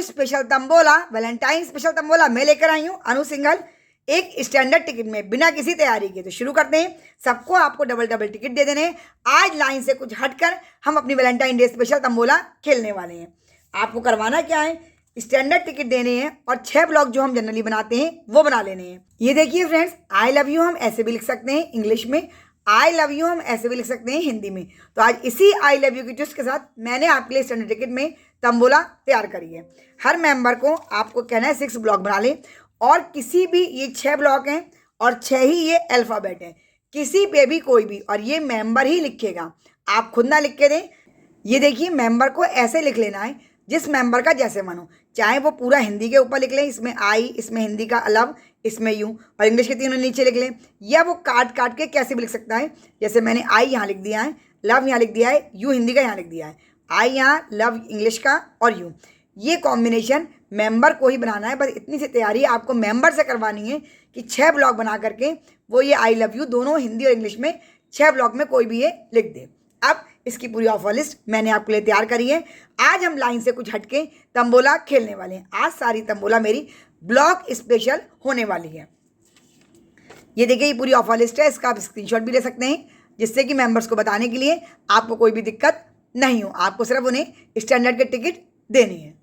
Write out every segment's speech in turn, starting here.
Special tambola, Valentine special tambola मैं लेकर आई हूँ अनु सिंघल, एक स्टैंडर्ड टिकट में बिना किसी तैयारी के। तो शुरू करते हैं। सबको आपको डबल डबल टिकट दे देने हैं। आज लाइन से कुछ हटकर हम अपनी वैलेंटाइन डे स्पेशल तंबोला खेलने वाले हैं। आपको करवाना क्या है, स्टैंडर्ड टिकट देने हैं और 6 ब्लॉक जो हम जनरली बनाते हैं वो बना लेने हैं। ये देखिए फ्रेंड्स, आई लव यू हम ऐसे भी लिख सकते हैं इंग्लिश में, आई लव यू हम ऐसे भी लिख सकते हैं हिंदी में। तो आज इसी आई लव यू की ट्विस्ट के साथ मैंने आपके लिए स्टैंडर्ड टिकट में तंबोला तैयार करी है। हर मेंबर को आपको कहना है 6 ब्लॉक बना लें और किसी भी, ये 6 ब्लॉक हैं और 6 ही ये अल्फ़ाबेट हैं, किसी पे भी कोई भी, और ये मेंबर ही लिखेगा, आप खुद ना लिख के दें। ये देखिए, मेंबर को ऐसे लिख लेना है जिस मेंबर का जैसे मन हो, चाहे वो पूरा हिंदी के ऊपर लिख लें, इसमें आई, इसमें हिंदी का लव, इसमें यू, और इंग्लिश के तीनों नीचे लिख लें, या वो काट काट के कैसे भी लिख सकता है। जैसे मैंने आई यहाँ लिख दिया है, लव यहाँ लिख दिया है, यू हिंदी का यहाँ लिख दिया है, आई यहाँ, लव इंग्लिश का और यू। ये कॉम्बिनेशन मेंबर को ही बनाना है। बस इतनी सी तैयारी आपको मेंबर से करवानी है कि 6 ब्लॉक बना करके वो ये आई लव यू दोनों हिंदी और इंग्लिश में 6 ब्लॉक में कोई भी ये लिख दे। अब इसकी पूरी ऑफर लिस्ट मैंने आपके लिए तैयार करी है। आज हम लाइन से कुछ हटके तंबोला खेलने वाले हैं। आज सारी तंबोला मेरी ब्लॉक स्पेशल होने वाली है। ये देखिए, ये पूरी ऑफर लिस्ट है, इसका आप स्क्रीनशॉट भी ले सकते हैं, जिससे कि मेंबर्स को बताने के लिए आपको कोई भी दिक्कत नहीं हो। आपको सिर्फ उन्हें स्टैंडर्ड के टिकट देने हैं।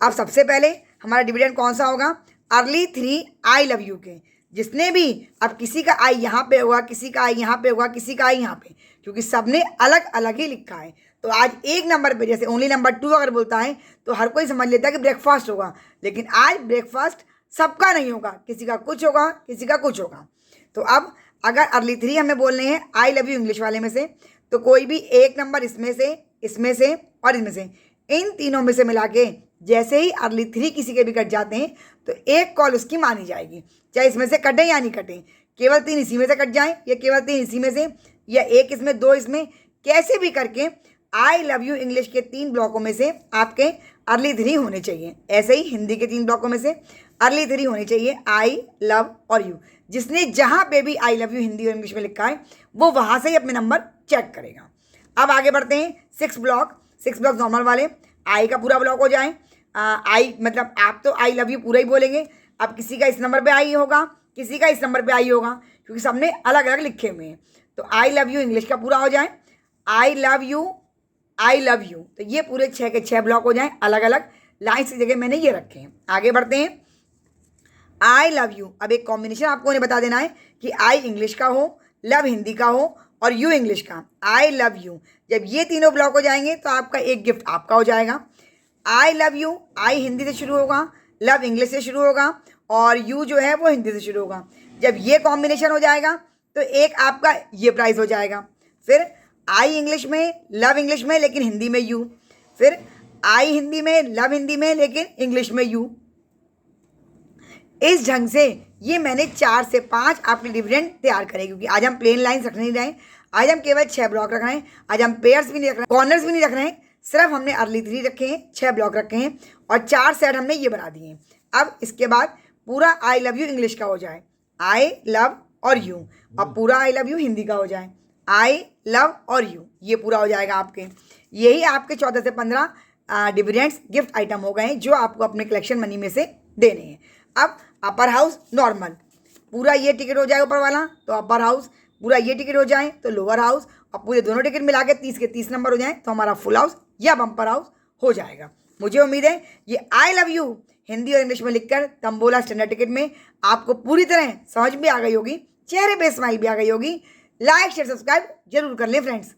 अब सबसे पहले हमारा डिविडेंड कौन सा होगा, अर्ली 3 आई लव यू के। जिसने भी, अब किसी का आई यहाँ पे होगा, किसी का आई यहाँ पे होगा, किसी का आई यहाँ पे, क्योंकि सबने अलग अलग ही लिखा है। तो आज एक नंबर पे, जैसे ओनली नंबर 2 अगर बोलता है तो हर कोई समझ लेता है कि ब्रेकफास्ट होगा, लेकिन आज ब्रेकफास्ट सबका नहीं होगा, किसी का कुछ होगा, किसी का कुछ होगा। तो अब अगर अर्ली 3 हमें बोलने हैं आई लव यू इंग्लिश वाले में से, तो कोई भी एक नंबर इसमें से और इसमें से, इन तीनों में से मिला के जैसे ही अर्ली 3 किसी के भी कट जाते हैं तो एक कॉल उसकी मानी जाएगी, चाहे इसमें से कटें या नहीं कटें। केवल 3 इसी में से कट जाएं या केवल 3 इसी में से, या एक इसमें, 2 इसमें, कैसे भी करके आई लव यू इंग्लिश के 3 ब्लॉकों में से आपके अर्ली 3 होने चाहिए। ऐसे ही हिंदी के 3 ब्लॉकों में से अर्ली 3 होने चाहिए, आई लव और यू। जिसने जहाँ पे भी आई लव यू हिंदी और इंग्लिश में लिखा है वो वहाँ से ही अपने नंबर चेक करेगा। अब आगे बढ़ते हैं। 6 ब्लॉक नॉर्मल वाले, आई का पूरा ब्लॉक हो जाए। आई मतलब आप तो आई लव यू पूरा ही बोलेंगे। अब किसी का इस नंबर पे आई होगा, किसी का इस नंबर पे आई होगा, क्योंकि सबने अलग अलग लिखे हुए हैं। तो आई लव यू इंग्लिश का पूरा हो जाए, I love you, I love you, तो ये पूरे 6 के 6 ब्लॉक हो जाएं अलग अलग लाइन की जगह मैंने ये रखे हैं। आगे बढ़ते हैं। आई लव यू, अब एक कॉम्बिनेशन आपको उन्हें बता देना है कि आई इंग्लिश का हो, लव हिंदी का हो और यू इंग्लिश का, आई लव यू। जब ये तीनों ब्लॉक हो जाएंगे तो आपका एक गिफ्ट आपका हो जाएगा। आई लव यू, आई हिंदी से शुरू होगा, लव इंग्लिश से शुरू होगा और यू जो है वो हिंदी से शुरू होगा। जब ये कॉम्बिनेशन हो जाएगा तो एक आपका ये प्राइस हो जाएगा। फिर आई इंग्लिश में, लव इंग्लिश में लेकिन हिंदी में यू, फिर आई हिंदी में, लव हिंदी में लेकिन इंग्लिश में यू। इस ढंग से ये मैंने 4 से 5 आपके डिविडेंड तैयार करे, क्योंकि आज हम प्लेन लाइन्स रख नहीं रहे हैं, आज हम केवल 6 ब्लॉक रख रहे हैं। आज हम पेयर्स भी नहीं रख रहे हैं, कॉर्नर्स भी नहीं रख रहे हैं, सिर्फ हमने अर्ली 3 रखे हैं, 6 ब्लॉक रखे हैं और 4 सेट हमने ये बना दिए हैं। अब इसके बाद पूरा आई लव यू इंग्लिश का हो जाए, आई लव और यू, अब पूरा आई लव यू हिंदी का हो जाए, आई लव और यू, ये पूरा हो जाएगा आपके। यही आपके 14 से 15 डिविडेंड्स गिफ्ट आइटम हो गए हैं जो आपको अपने कलेक्शन मनी में से देने हैं। अब अपर हाउस नॉर्मल, पूरा ये टिकट हो जाए ऊपर वाला तो अपर हाउस, पूरा ये टिकट हो जाए तो लोअर हाउस, और पूरे दोनों टिकट मिला के 30 के 30 नंबर हो जाए तो हमारा फुल हाउस या बम्पर हाउस हो जाएगा। मुझे उम्मीद है ये आई लव यू हिंदी और इंग्लिश में लिखकर तंबोला स्टैंडर्ड टिकट में आपको पूरी तरह समझ भी आ गई होगी, चेहरे पे स्माइल भी आ गई होगी। लाइक शेयर सब्सक्राइब जरूर कर लें फ्रेंड्स।